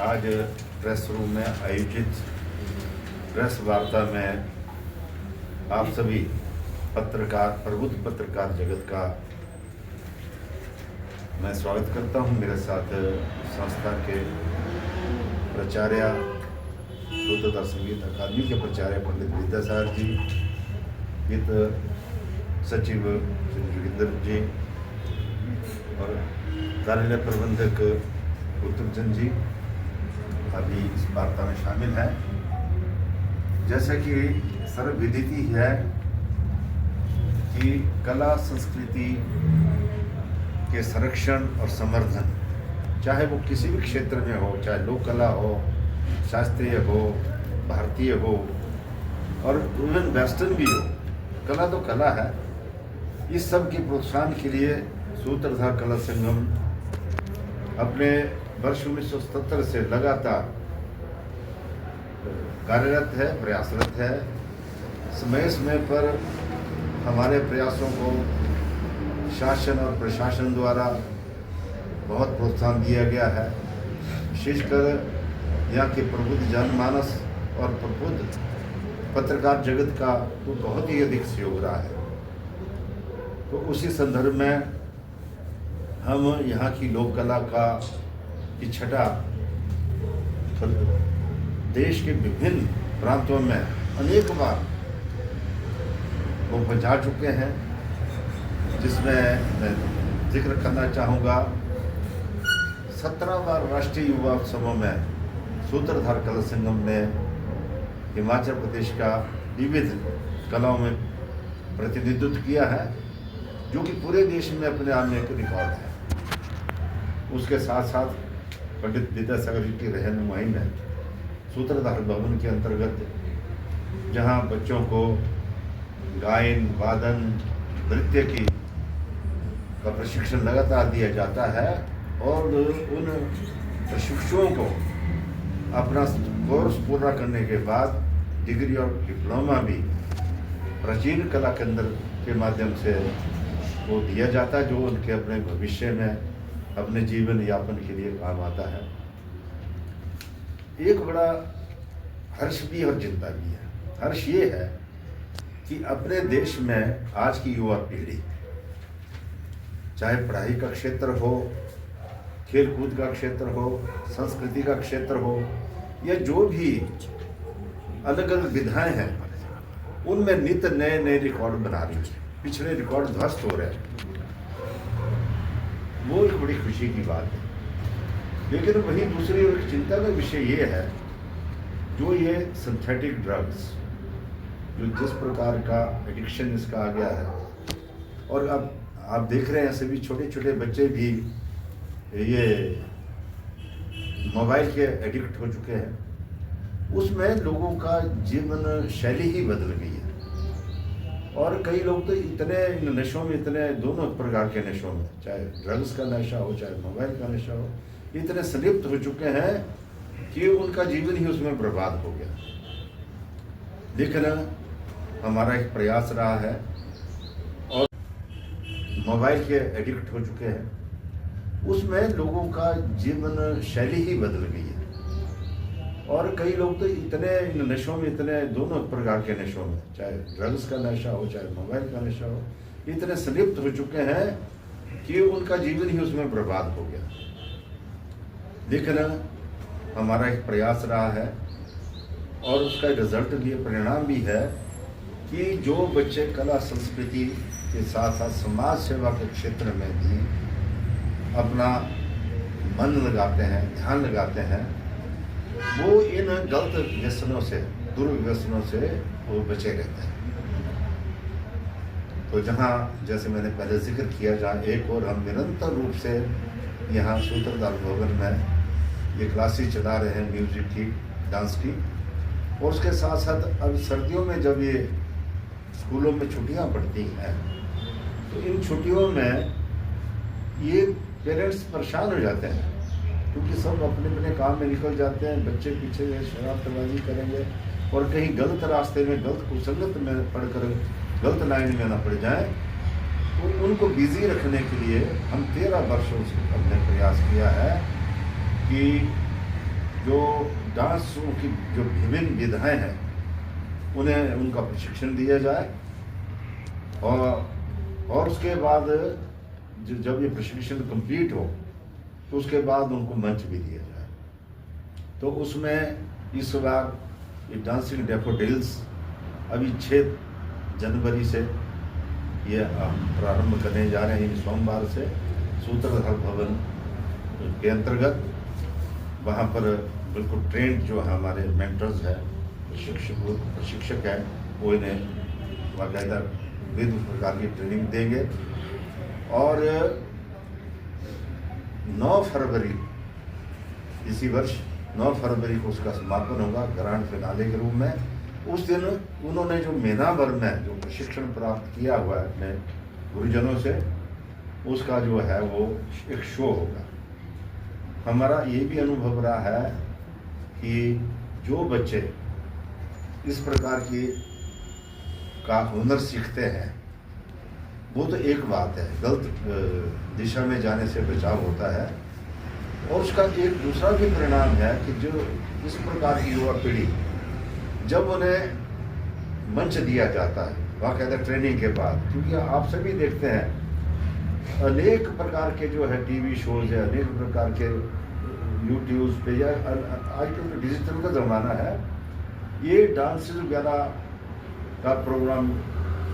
आज press room में आयोजित प्रेस वार्ता में आप सभी पत्रकार, प्रबुद्ध पत्रकार जगत का मैं स्वागत करता हूं। मेरे साथ संस्था के प्राचार्य, सूत्रधार संगीत अकादमी के प्राचार्य पंडित विद्यासागर जी, वित्त सचिव श्री जोगिंदर जी और कार्यालय प्रबंधक उत्तमचंद जी अभी इस वार्ता में शामिल है। जैसा कि सर्वविदित ही है कि कला संस्कृति के संरक्षण और संवर्धन, चाहे वो किसी भी क्षेत्र में हो, चाहे लोक कला हो, शास्त्रीय हो, भारतीय हो और इवन वेस्टर्न भी हो, कला तो कला है। इस सब के प्रोत्साहन के लिए सूत्रधार कला संगम अपने वर्ष 1977 से लगातार कार्यरत है, प्रयासरत है। समय समय पर हमारे प्रयासों को शासन और प्रशासन द्वारा बहुत प्रोत्साहन दिया गया है। विशेषकर यहाँ के प्रबुद्ध जनमानस और प्रबुद्ध पत्रकार जगत का तो बहुत ही अधिक सहयोग रहा है। तो उसी संदर्भ में हम यहाँ की लोक कला की छटा देश के विभिन्न प्रांतों में अनेक बार वो पहुँचा चुके हैं, जिसमें मैं जिक्र करना चाहूँगा 17 बार राष्ट्रीय युवा उत्सवों में सूत्रधार कला संगम ने हिमाचल प्रदेश का विविध कलाओं में प्रतिनिधित्व किया है, जो कि पूरे देश में अपने आप में एक रिकॉर्ड है। उसके साथ साथ पंडित विद्यासागर जी की रहनुमाई में सूत्रधार भवन के अंतर्गत जहां बच्चों को गायन, वादन, नृत्य का प्रशिक्षण लगातार दिया जाता है और उन प्रशिक्षुओं को अपना कोर्स पूरा करने के बाद डिग्री और डिप्लोमा भी प्राचीन कला केंद्र के माध्यम से वो दिया जाता है, जो उनके अपने भविष्य में अपने जीवन यापन के लिए काम आता है। एक बड़ा हर्ष भी और चिंता भी है। हर्ष ये है कि अपने देश में आज की युवा पीढ़ी, चाहे पढ़ाई का क्षेत्र हो, खेलकूद का क्षेत्र हो, संस्कृति का क्षेत्र हो, या जो भी अलग अलग विधाएं हैं, उनमें नित्य नए नए रिकॉर्ड बना रही है। पिछले रिकॉर्ड ध्वस्त हो रहे हैं। वो एक बड़ी खुशी की बात है। लेकिन वहीं दूसरी एक चिंता का विषय ये है, जो ये सिंथेटिक ड्रग्स, जो जिस प्रकार का एडिक्शन इसका आ गया है, और अब आप देख रहे हैं सभी छोटे छोटे बच्चे भी ये मोबाइल के एडिक्ट हो चुके हैं। उसमें लोगों का जीवन शैली ही बदल गई है और कई लोग तो इतने नशों में, इतने दोनों प्रकार के नशों में, चाहे ड्रग्स का नशा हो, चाहे मोबाइल का नशा हो, इतने संलिप्त हो चुके हैं कि उनका जीवन ही उसमें बर्बाद हो गया। लेकिन हमारा एक प्रयास रहा है और मोबाइल के एडिक्ट हो चुके हैं, उसमें लोगों का जीवन शैली ही बदल गई है और कई लोग तो इतने नशों में, इतने दोनों प्रकार के नशों में, चाहे ड्रग्स का नशा हो, चाहे मोबाइल का नशा हो, इतने संलिप्त हो चुके हैं कि उनका जीवन ही उसमें बर्बाद हो गया। लेकिन हमारा एक प्रयास रहा है और उसका रिजल्ट भी, परिणाम भी है कि जो बच्चे कला संस्कृति के साथ साथ समाज सेवा के क्षेत्र में भी अपना मन लगाते हैं, ध्यान लगाते हैं, वो इन गलत व्यसनों से, दुर्व्यसनों से वो बचे रहते हैं। तो जहाँ, जैसे मैंने पहले जिक्र किया, जहाँ एक और हम निरंतर रूप से यहाँ सूत्रधार भवन में ये क्लासेस चला रहे हैं म्यूजिक की, डांस की, और उसके साथ साथ अब सर्दियों में जब ये स्कूलों में छुट्टियाँ पड़ती हैं, तो इन छुट्टियों में ये पेरेंट्स परेशान हो जाते हैं, क्योंकि सब अपने अपने काम में निकल जाते हैं। बच्चे पीछे शरारतबाजी करेंगे और कहीं गलत रास्ते में, गलत कुसंगत में पढ़कर गलत लाइन में ना पड़ जाए। तो उनको बिजी रखने के लिए हम 13 वर्षों से हमने प्रयास किया है कि जो डांसों की जो विभिन्न विधाएं हैं उन्हें उनका प्रशिक्षण दिया जाए, और उसके बाद जब ये प्रशिक्षण कंप्लीट हो तो उसके बाद उनको मंच भी दिया जाए। तो उसमें इस बार ये डांसिंग डैफोडिल्स अभी 6 जनवरी से ये हम प्रारंभ करने जा रहे हैं, सोमवार से सूत्रधार भवन के अंतर्गत। वहाँ पर बिल्कुल ट्रेंड जो हमारे मेंटर्स हैं, प्रशिक्षक हैं, वो इन्हें बाकायदा विभिन्न प्रकार की ट्रेनिंग देंगे। और 9 फरवरी इसी वर्ष 9 फरवरी को उसका समापन होगा ग्रैंड फिनाले के रूप में। उस दिन उन्होंने जो महीना भर में जो प्रशिक्षण प्राप्त किया हुआ है अपने गुरुजनों से, उसका जो है वो एक शो होगा। हमारा ये भी अनुभव रहा है कि जो बच्चे इस प्रकार की का हुनर सीखते हैं वो तो एक बात है, गलत दिशा में जाने से बचाव होता है। और उसका एक दूसरा भी परिणाम है कि जो इस प्रकार की युवा पीढ़ी जब उन्हें मंच दिया जाता है बाकायदा ट्रेनिंग के बाद, क्योंकि आप सभी देखते हैं अनेक प्रकार के जो है टीवी शोज है, अनेक प्रकार के यूट्यूब पे, या आजकल तो डिजिटल का ज़माना है, ये डांसेस वगैरह का प्रोग्राम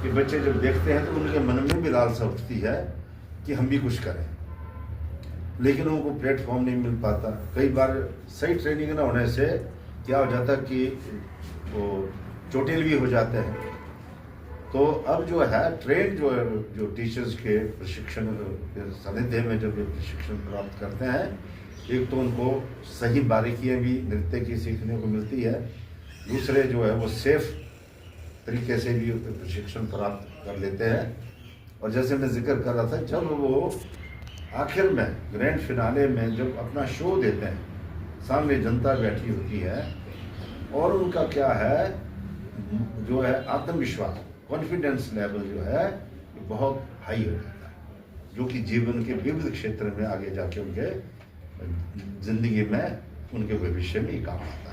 के बच्चे जब देखते हैं तो उनके मन में भी लालसा उठती है कि हम भी कुछ करें, लेकिन उनको प्लेटफॉर्म नहीं मिल पाता। कई बार सही ट्रेनिंग ना होने से क्या हो जाता है कि वो चोटिल भी हो जाते हैं। तो अब जो है ट्रेन जो टीचर्स के प्रशिक्षण के सानिध्य में जब ये प्रशिक्षण प्राप्त करते हैं, एक तो उनको सही बारीकियाँ भी नृत्य की सीखने को मिलती है, दूसरे जो है वो सेफ तरीके से भी प्रशिक्षण प्राप्त कर लेते हैं। और जैसे मैं जिक्र कर रहा था, जब वो आखिर में ग्रैंड फिनाले में जब अपना शो देते हैं, सामने जनता बैठी होती है और उनका क्या है जो है आत्मविश्वास, कॉन्फिडेंस लेवल जो है बहुत हाई हो जाता है, जो कि जीवन के विविध क्षेत्र में आगे जाके उनके जिंदगी में उनके भविष्य में काम आता है।